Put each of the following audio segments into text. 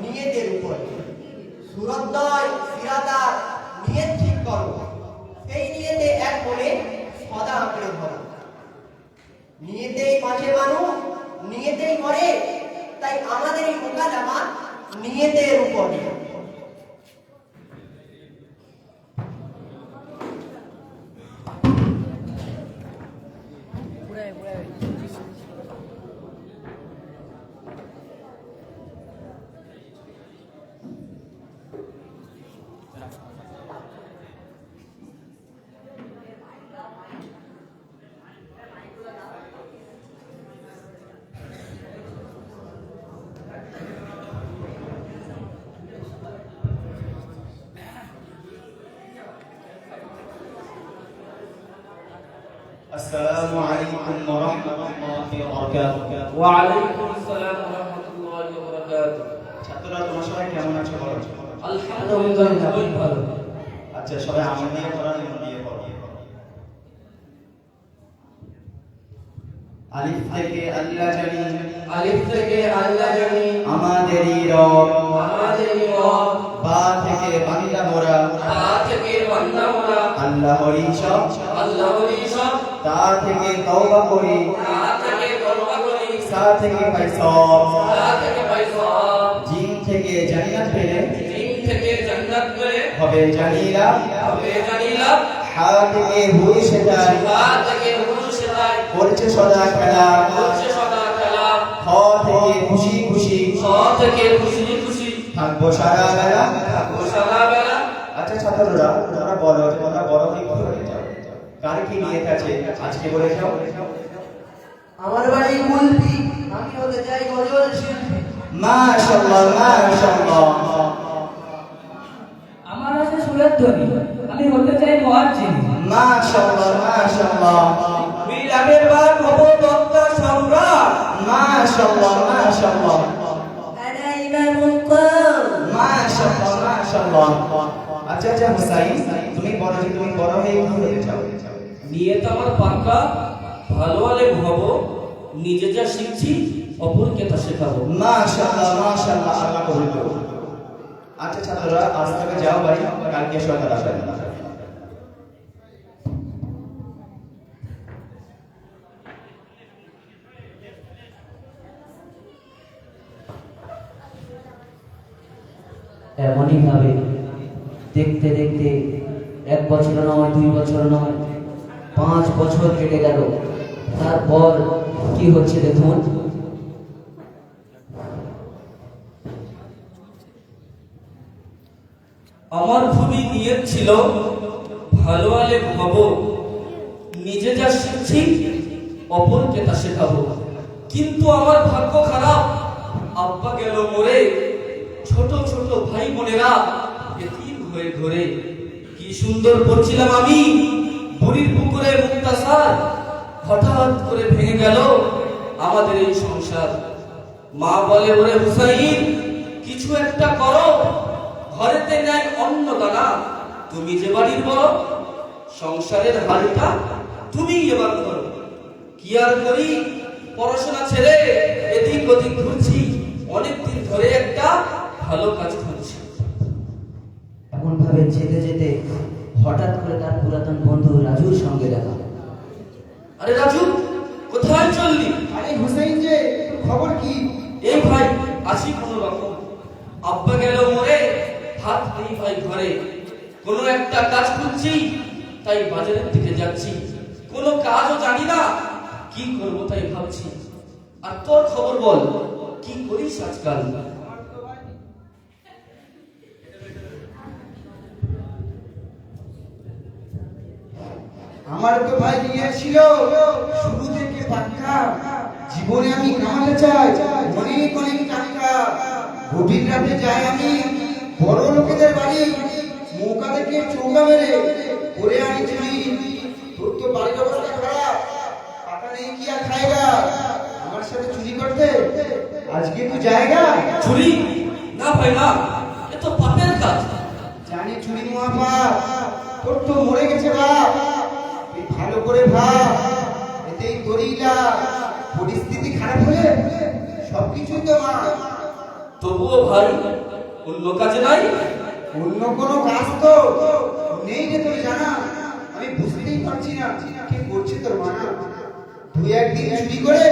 নিয়তের উপর সুরদ্দয় সিরাদার নিয়ত ঠিক করো, সেই নিয়তে এক মনে সদা আঁকড়ে ধরো। নিয়তেই বাঁচে মানুষ, নিয়তেই মরে, তাই আমাদের এই মোকালামা নিয়তের উপর। السلام عليكم ورحمة الله وبركاته. وعليكم السلام ورحمة الله وبركاته. ছাত্ররা তোমরা সবাই কেমন আছো বলো? আলহামদুলিল্লাহ খুবই ভালো। আচ্ছা সবাই আমল নিয়ে পড়ান, মন দিয়ে পড়ো। আলিফ থেকে আল্লাহ জানি, আলিফ থেকে আল্লাহ জানি, আমাদেরই রব, আমাদেরই রব। বা থেকে বান্দা মোরা, তা থেকে বান্দা মোরা, আল্লাহরই সব, আল্লাহরই সব। তা থেকে তওবা করি, তা থেকে তওবা করি, সা থেকে পাই সব, তা থেকে পাই সওয়াব। জিন থেকে জান্নাত পেলে, জিন থেকে জান্নাত পেলে হবে জানিলা, হবে জানিলাম। হা থেকে হুই সেটাই, তা থেকে হুজুর সেটাই করছে সদা খেলা, করছে সদা খেলা। হ থেকে খুশি খুশি, খ থেকে খুশি খুশি থাকবো সারা বেলা। থাকবো সারা বেলা। আচ্ছা ছাত্ররা তোমরা বলো, তোমরা বড় হয়ে কি হতে চাও? কার কি নিয়ত আছে আজকে বলে যাও। আমার বাড়ি মুলবি, আমি হতে চাই গজল শিল্পী। মাশাআল্লাহ মাশাআল্লাহ। আমার আছে সুরের ধ্বনি, আমি হতে চাই মুয়াজ্জিন। মাশাআল্লাহ মাশাআল্লাহ। মিলাদের বার হব বক্তা সম্রাট। মাশাআল্লাহ মাশাআল্লাহ। আনা ইমামুল কওম। মাশাআল্লাহ মাশাআল্লাহ। আচ্ছা আচ্ছা হুসাইন, তুমি বলো যে তুমি বড় হয়ে কি হতে চাও? নিয়ত আমার পাক্কা, ভালো আলেম হব, নিজে যা শিখছি অপরকে তা শেখাবো। মাশাআল্লাহ মাশাআল্লাহ, আল্লাহ কবুল করুন। আচ্ছা ছাত্ররা আজ থেকে যাও বাড়ি, কালকে সকাল আসবেন। এমনই ভাবে দেখতে দেখতে 1 বছর নয়, 2 বছর নয়, 5 বছর কেটে গেল। তারপর কি হচ্ছে দেখুন। আমার খুবই নিয়ত ছিল ভালো আলেম হব, নিজে যা শিখছি অপরকে তা শেখাবো। কিন্তু আমার ভাগ্য খারাপ, আব্বা গেল মরে, ছোট ছোট ভাই বোনেরা এতিম হয়ে ঘরে। কি সুন্দর পড়ছিলাম আমি বুড়ির পুকুরে মুক্তাসার, হঠাৎ করে ভেঙে গেল আমাদের এই সংসার। মা বলে ওরে হুসাইন কিছু একটা করো, ঘরেতে নাই অন্ন দানা, তুমি যে বাড়ির বড়, সংসারের হালটা তুমি এবার ধরো। কি আর করি, পড়াশোনা ছেড়ে এদিক ওদিক ঘুরছি, অনেকদিন ধরে একটা ভালো কাজ খুঁজছি। এমন ভাবে যেতে যেতে হঠাৎ করে তার পুরাতন বন্ধু রাজুর সঙ্গে দেখা। আরে রাজু, কোথায় চললি? আরে হুসাইন যে, তোর খবর কি? এই ভাই আছি কোনো রকম, আব্বা গেল মরে, হাত নেই ভাই ঘরে। কোনো একটা কাজ খুঁজছি, তাই বাজারের দিকে যাচ্ছি। কোনো কাজও জানি না, কি করব তাই ভাবছি। আর তোর খবর বল, কি করিস আজকাল? আমার তো ভাই নিয়ে ছিল শুরু থেকে পাক্কা, জীবনে আমি কামাতে চাই অনেক অনেক টাকা। গভীর রাতে যাই আমি বড় লোকেদের বাড়ি, মৌকা দেখে চৌকা মেরে করে আনি চুরি। তোর তো বাড়ির অবস্থা খারাপ, টাকা নেই কি আর খায়গা, আমার সাথে চুরি করতে আজকে তো জায়গা। চুরি না ভাই না, এ তো পাপের কাজ। জানি চুরি মহাপাপ, তোর তো মরে গেছে বাপ। তুই ভালো করে ভাব, এতেই তোরই লাভ। পরিস্থিতি খারাপ হলে সবকিছুই তো মা। তবুও ভাই অন্য কাজে নাই? অন্য কোনো কাজ তো নেই রে তোর জানা। আমি বুঝতেই পারছি না কি করছে তোর মানা। তুই একদিন চুরি করে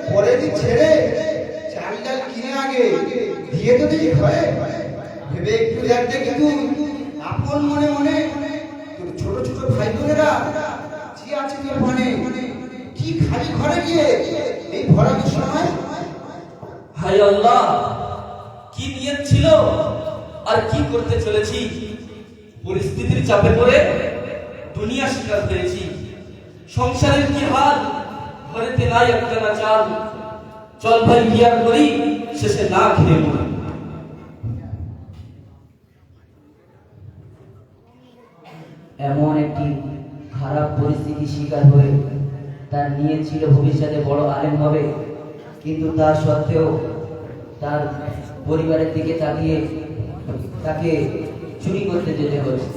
পরের দিন ছেড়ে চাল ডাল কিনে আগে দিয়ে তো দেখি ঘরে। ভেবে একটু দেখ দেখি তুই আপন মনে মনে তোর ছোট ছোট ভাই বোনেরা কি আছে তোর মনে, কি খালি ঘরে গিয়ে এই ভরা সময়। হায় আল্লাহ, কি নিয়ত ছিল আর কি করতে চলেছি। পরিস্থিতির চাপে পড়ে দুনিয়া শিকার হয়েছি। সংসারের কি হাল, ঘরেতে নাই একটানা চাল। চল ভাই বিয়ার করি, শেষে না খেয়ে মরি। এমন একটি খারাপ পরিস্থিতির শিকার হয়ে তার নিয়ত ছিল ভবিষ্যতে বড় আলেম হবে, কিন্তু তা সত্ত্বেও তার পরিবারের দিকে তাকিয়ে তাকে চুরি করতে যেতে হচ্ছে।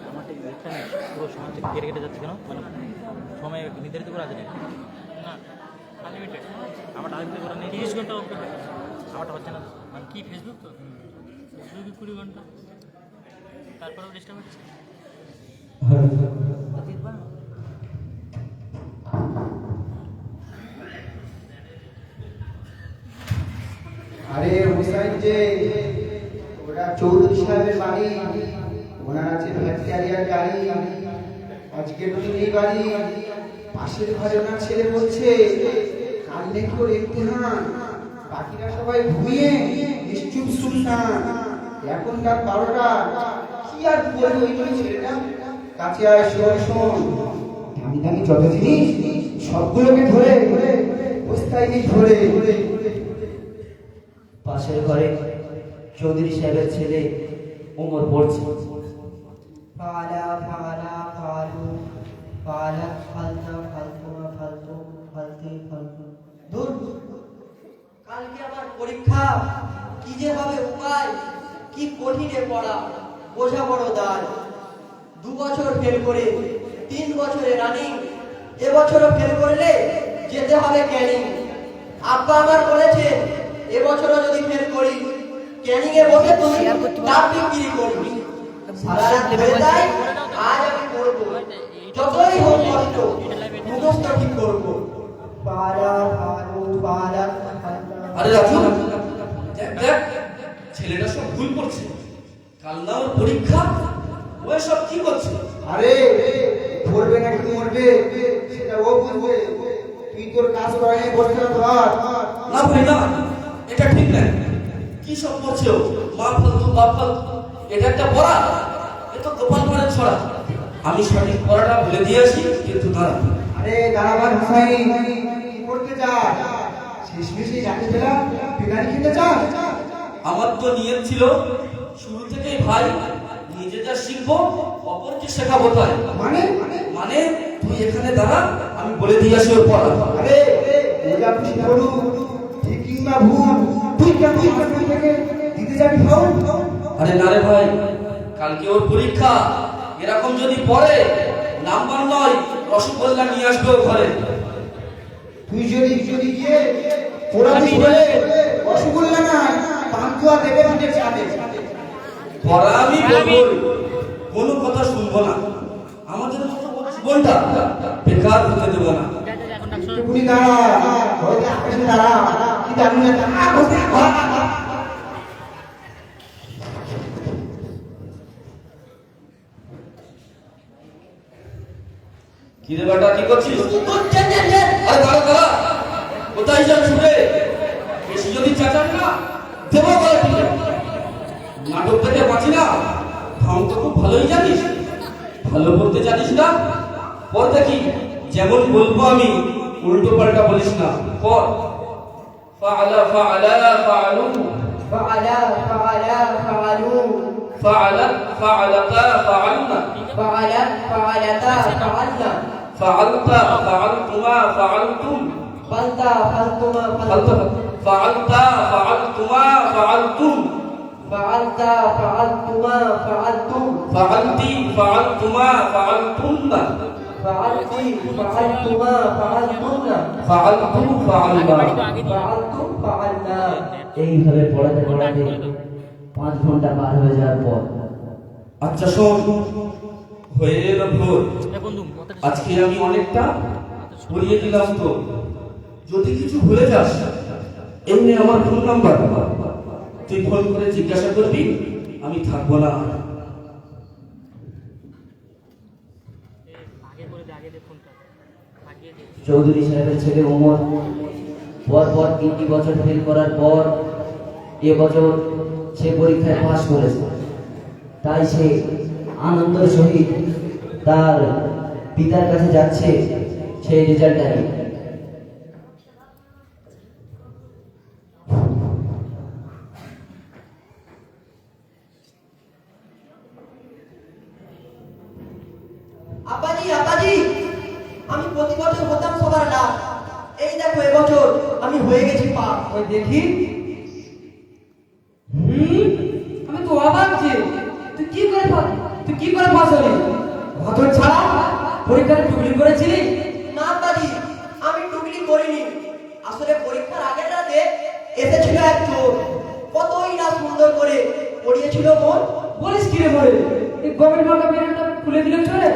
আমার ঠিক দেখতে নেই, পুরো সময় থেকে কেটে কেটে যাচ্ছে কেন? মানে সময় নির্ধারিত করা আছে না, আনলিমিটেড। আমার আনলিমিটেড করা নেই, 30 ঘন্টা অফ করে আমারটা হচ্ছে না। মানে কি ফেসবুক তো ফেসবুকে 20 ঘন্টা, তারপরেও ডিস্টার্ব হচ্ছে। আরে হুসাইন যে ওরা চৌধুরী সাহেবের বাড়ি, ওনার আছে ভ্যাক্টেরিয়ার গাড়ি। আজকে নতুন এই বাড়ি, পাশের ঘরে ওনার ছেলে বলছে কাল নাকি ওর ইমতিহান। বাকিরা সবাই ঘুমিয়ে নিশ্চুপ শুনতাম। এখন রাত 12টা, কি আর বলবো ওই ছেলেটা। কাছে আয়, শোন শোন, দামি দামি যত জিনিস সবগুলোকে ধরে বস্তায় নিয়ে ধরে। পাশের ঘরে চৌধুরী সাহেবের ছেলে ওমর পড়ছে। ফালা ফালা ফালু ফালা ফালতা ফালতুমা ফালতু ফালতি ফালতু। দূর, কালকে আমার পরীক্ষা, কি যে হবে উপায়, কি কঠিনে পড়া, বোঝা বড় দায়। 2 বছর ফেল করে 3 বছরে রানিং, এবছরও ফেল করলে যেতে হবে ক্যানিং। আব্বা আমার বলেছে এবছরও যদি ফেল করি ক্যানিং এ বসে তুমি ডাব বিক্রি করবি। সারা রাত ভেবে যাই, আজ আমি করবো, যতই হোক কষ্ট মুখস্থ ঠিক করবো। পালা ফালু পালা ফালতা। আরে রাজু, দেখ দেখ, ছেলেটা সব ভুল করছে। কাল না ওর পরীক্ষা, ও সব কি করছে? আরে পড়বে নাকি মরবে সেটা ও বুঝবে। তুই তোর কাজ করে বসে ধর। না ভাই না, এটা ঠিক নাই। কি সব করছে ও? মা ফালতু বাপ ফালতু, এটা একটা পড়া? এ তো গোপাল ভাঁড়ের ছড়া। আমি সঠিক পড়াটা বলে দিয়ে আসি, কিন্তু দাঁড়া। আরে দাঁড়াবার হুসাইন, কি করতে চাস? শেষমেশে রাতে বেলা বিরিয়ানি খেতে চাস? আমার তো নিয়ত ছিল শুরু থেকেই ভাই নিজে যা শিখবো অপরকে শেখাবো। তাই মানে মানে তুই এখানে দাঁড়া, আমি বলে দিয়ে আসি ওর পড়া। আরে ওটা খুশি করু, ঠিক কিংবা ভুল, তুই কেমন থেকে দিতে যাবি ফাউল? আরে না রে ভাই, কালকে ওর পরীক্ষা। এরকম যদি পড়ে নাম্বার নয় রসগোল্লা নিয়ে আসবে ও ঘরে। তুই যদি গিয়ে পোড়াবি বলে রসগোল্লা না পান্তুয়া দেবে দিতে চাবে। পড়া আমি বলবো, কোনো কথা শুনবো না। আমাদের মতো জীবনটা বেকার হতে দেবো না। এখন ডাকছো একটুকুনি দাঁড়া, হয়তো আকাশে দাঁড়া, কি জানি না কি রে বেটা, কি করছিস? আরে দাঁড়া দাঁড়া, কোথায় যাবে শুনে? বেশি যদি চাচান না দেবো বলে ঠিক। নাটক থেকে বাঁচি না, ধাম তো খুব ভালোই জানিস। ভালো বলতে জানিস না, পর দেখি যেমন বলবো আমি উল্টো পাল্টা বলিস না। পর ফাআলা ফাআলা ফাআলু ফাআলা ফাআলা ফাআলু ফাআলাত ফাআলাতা ফাআলনা ফাআলাত ফাআলাতা ফাআলনা ফাআলতা ফাআলতুমা ফাআলতুম ফালতা ফালতুমা ফাআলতা ফাআলতা ফাআলতুমা ফাআলতুম ফাআলতা ফাআলতুমা ফাআলতুম ফাআলতি ফাআলতুমা ফাআলতুন্না ফাআলতি ফাআলতুমা ফাআলতুন্না ফাআলতু ফাআলনা ফাআলতুম ফাআলনা। এইভাবে পড়াতে পড়াতে 5 ঘন্টা পার হয়ে যাওয়ার পর আচ্ছা শোন, হয়ে এলো ভোর। এ বন্ধু মাথাটা আজকে আমি অনেকটা পড়িয়ে দিলাম, তো যদি কিছু ভুলে যাস এমনি আমার ফোন নাম্বার, তুই ফোন করে জিজ্ঞাসা করবি, আমি থাকবো না। আগে দে ফোনটা আগে দে। চৌধুরী সাহেবের ছেলে ওমর পর 3টি বছর ফেল করার পর এবছর সে পরীক্ষায় পাশ করেছে। তাই সে আনন্দের সহিত তার পিতার কাছে যাচ্ছে সেই রেজাল্টটা নিয়ে। আব্বাজি আব্বাজি, আমি প্রতি বছর হতাম সবার লাভ, এই দেখো এবছর আমি হয়ে গেছি পাস। ওই দেখি। আমি তো অবাক যে তুই কি করে পাস হলি? হত ছাড়া পরীক্ষায় টুকলি করেছিলি? না আব্বাজি, আমি টুকলি করিনি। আসলে পরীক্ষার আগের রাতে এসেছিল এক চোর, কতই না সুন্দর করে পড়িয়েছিল মন। বলিস কি রে বলে? এই গভর্নমেন্ট মার্কা পেরেন্টটা খুলে দিল চলে?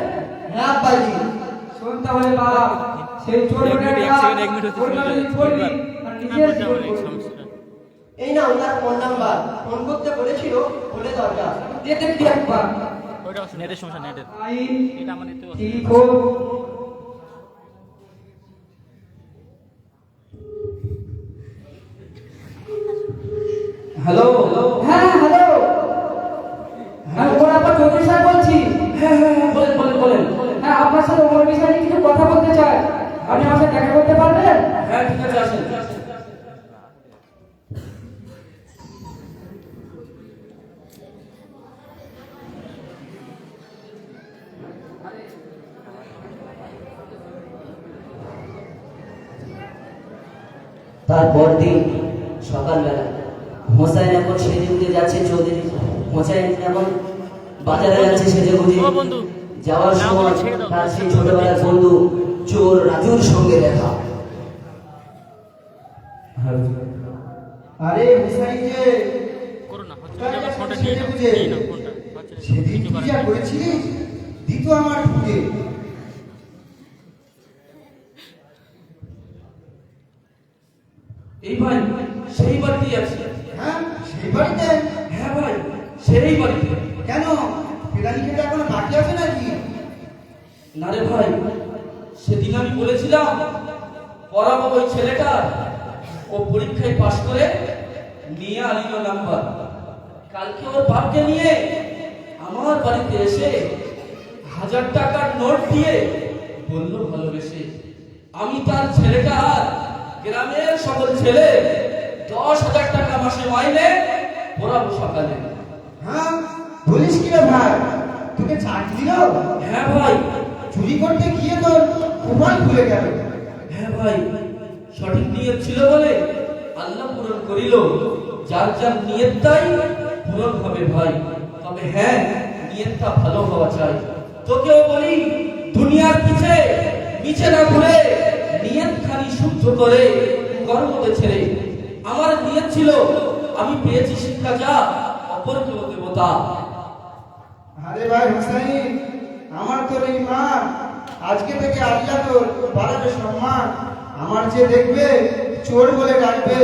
হ্যাঁ আব্বাজি। শোন তাহলে বাবা, সেই চোর এক মিনিট, এক সেকেন্ড, এক মিনিট হতে পরীক্ষা চলে যদি যাচ্ছে। পড়বি আর নিজের বলতে জীবন হবে, করবি। সমস্যা। এই না ওনার ফোন নাম্বার, ফোন করতে বলেছিল, বলে দরকার। দিয়ে দেখবি একবার। ওইটা নেটের সমস্যা, নেটের। 9 এটা আমার নিতে 3 4 হ্যালো। হ্যাঁ হ্যালো, আমি ওমর আব্বা চৌধুরী সাহেব বলছি। হ্যাঁ হ্যাঁ হ্যাঁ, বলেন বলেন বলেন। হ্যাঁ, আপনার সাথে ওমর বিষয়ে কিছু কথা বলতে চাই। আপনি আমার সাথে দেখা করতে পারবেন? হ্যাঁ ঠিক আছে, আসেন। তারপর দিন সকালবেলা হোসাইন এখন সেজে গুজে যাচ্ছে। চৌধুরী হোসাইন এখন বাজারে যাচ্ছে সেজে গুজে। ও বন্ধু, যাওয়ার না, সময় ছেড়ে দাও। তার সেই ছোটবেলার বন্ধু চোর রাজুর সঙ্গে দেখা। আরে হুসাইন যে করো না, হচ্ছে না, আমার ফোনটা নিয়ে নাও, নিয়ে নাও ফোনটা। হচ্ছে না, সেদিন কিছু কি করার যা নেই। করেছিলিস দিত আমার ঢুকে। এই ভাই সেই বাড়িতেই আছে। হ্যাঁ সেই বাড়িতে? হ্যাঁ ভাই, সেই বাড়িতে। কেন ফেরানি খেতে এখনো বাকি আছে নাকি? না রে ভাই, সেদিন আমি বলেছিলাম পড়াবো ওই ছেলেটা, ও পরীক্ষায় পাশ করে নিয়ে আনিল নাম্বার। কালকে ওর বাপকে নিয়ে আমার বাড়িতে এসে 1000 টাকার নোট দিয়ে বলল ভালোবেসে, আমি তার ছেলেটা আর গ্রামের সকল ছেলে 10,000 টাকা মাসে মাইনে পড়াবো সকালে। হ্যাঁ বলিস কি রে ভাই, তোকে চাকরি দিল? হ্যাঁ ভাই। চুরি করতে গিয়ে তোর কপাল খুলে গেল। হ্যাঁ ভাই, সঠিক নিয়ত ছিল বলে আল্লাহ পূরণ করিল। যার যার নিয়তটাই পূরণ হবে ভাই। তবে হ্যাঁ, নিয়তটা ভালো হওয়া চাই। তোকেও বলি, দুনিয়ার পিছে মিছে না ঘুরে নিয়ত খানি শুদ্ধ করে কর্মতে ছেড়ে। আমার নিয়ত ছিল, আমি পেয়েছি শিক্ষা যা অপরকেও দেব তা। আরে ভাই হুসাইন, আমার তোর এই মা, আজকে থেকে আল্লাহ তোর বাড়াবে সম্মান। আমার যে দেখবে চোর বলে ডাকবে,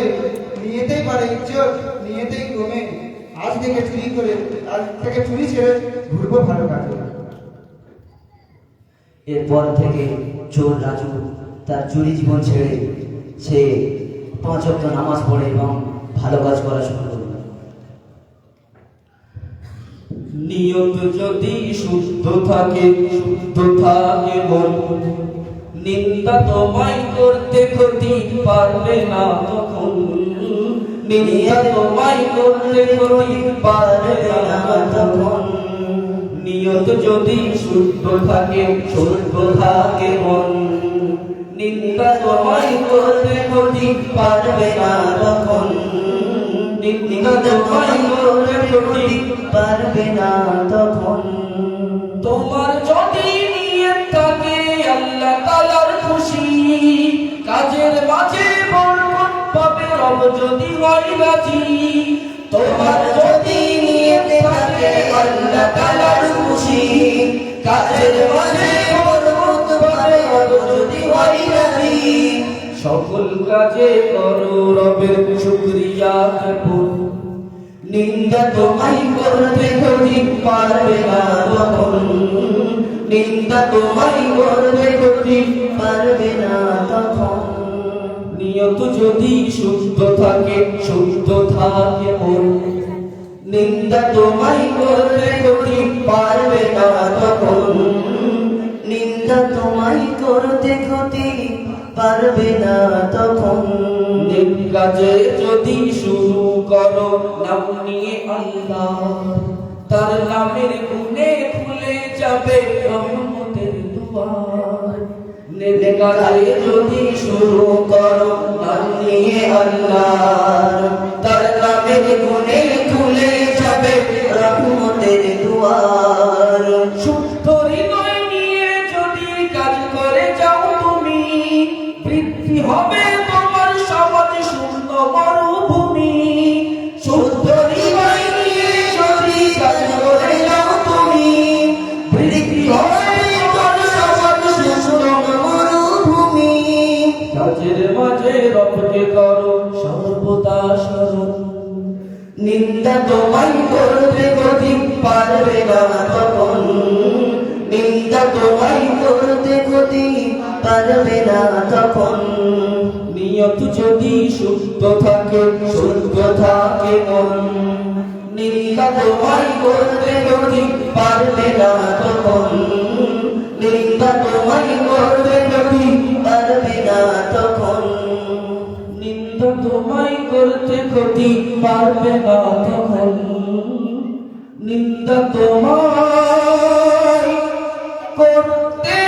নিয়েতেই পারে ইজ্জত, নিয়েতেই কমে। আজ থেকে চুরি ছেড়ে ঘুরবো ভালো কাজে। এরপর থেকে চোর রাজু তার চুরি জীবন ছেড়ে সে 5 ওয়াক্ত নামাজ পড়ে এবং ভালো কাজ করা শুরু করল। নিয়ত যদি শুদ্ধ থাকে মন, নিন্দা তোমায় করতে ক্ষতি পারবে না তখন। নিন্দা তোমায় করতে ক্ষতি পারবে না তখন। নিয়ত যদি শুদ্ধ থাকে মন, নিন্দা তোমায় করতে ক্ষতি পারবে না তখন। নিন্দা তোমায় করবে কঠিন, পারবে না তখন। তোমার যদি নিয়ত থাকে আল্লাহ তাআলার খুশি, কাজের মাঝে বরকত পাবে রব যদি হয় রাজি। তোমার যদি নিয়ত থাকে আল্লাহ তাআলার খুশি, কাজের মাঝে বরকত পাবে রব যদি হয় রাজি। সকল কাজে করো রবের শুকরিয়া জ্ঞাপন, নিন্দা তোমায় করতে কঠিন, পারবে না তখন। নিন্দা তোমায় করবে কঠিন, পারবে না তখন। নিয়ত যদি শুদ্ধ থাকে শুদ্ধ থাকে মন, নিন্দা তোমায় করবে কঠিন, পারবে না তখন। নিন্দা তোমায় করতে কঠিন, পারবে না তখন। নেক কাজে যদি শুরু করো নাম নিয়ে আল্লাহ, তার নামের গুণে খুলে যাবে রহমতের দুয়ার। নেক কাজে যদি শুরু করো নাম নিয়ে আল্লাহ, তার নামের গুণে খুলে যাবে রহমতের দুয়ার। শুদ্ধ হৃদয় নিয়ে যদি কাজ করে যাও তুমি, বৃদ্ধি হবে তোমার সমাজ শূন্য মরুভূমি। শুদ্ধ হৃদয় নিয়ে যদি কাজ করে যাও তুমি, বৃদ্ধি হবে তোমার সমাজ শূন্য মরুভূমি। কাজের মাঝে রবকে করো সর্বদা স্মরণ, নিন্দা তোমায় করবে কঠিন, পারবে না তখন। নিন্দা তোমায় করতে কঠিন, পারবে না তখন। নিয়ত যদি শুদ্ধ থাকে শুদ্ধ থাকে মন, নিন্দা তোমায় করবে কঠিন, পারবে না তখন। নিন্দা তোমায় করবে কঠিন, পারবে না তখন। নিন্দা তোমায় করতে কঠিন, পারবে না তখন। নিন্দা তোমায় করতে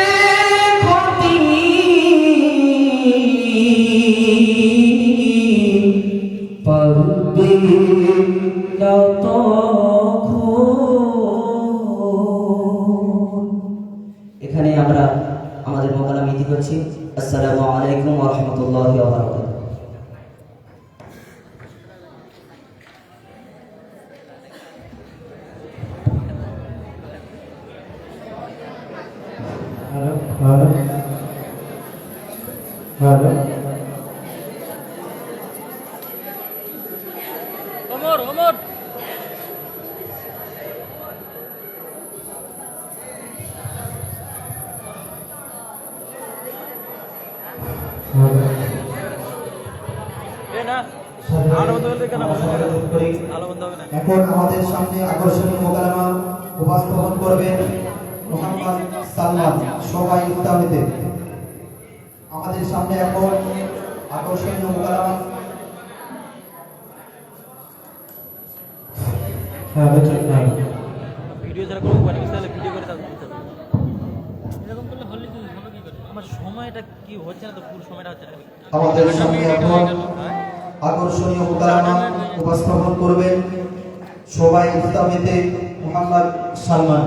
কঠিন, পারবে না তখন। এখানে আমরা আমাদের মোকালাম ইতি করছি। আসসালামু আলাইকুম ওয়া রাহমাতুল্লাহি ওয়া বারাকাতুহু। ওমর ওমর এ না আলো বন্ধ করলে কেন আলো বন্ধ হবে না। এখন আমাদের সামনে আকর্ষণীয় মোকালামা উপস্থাপন করবেন মোহাম্মদ সালমান, সবাই ইসলামীতে। আমাদের সামনে এখন আকর্ষণীয় মোকালামা ভিডিও যারা করবো বাড়ি তাহলে ভিডিও করে তাদের দিতে হবে। এরকম করলে হলে কি হবে কি করে? আমার সময়টা কি হচ্ছে না তো, পুরো সময়টা হচ্ছে না। আমাদের সামনে এখন আকর্ষণীয় মোকালামা উপস্থাপন করবেন সবাই ইসলামীতে মোহাম্মদ সালমান।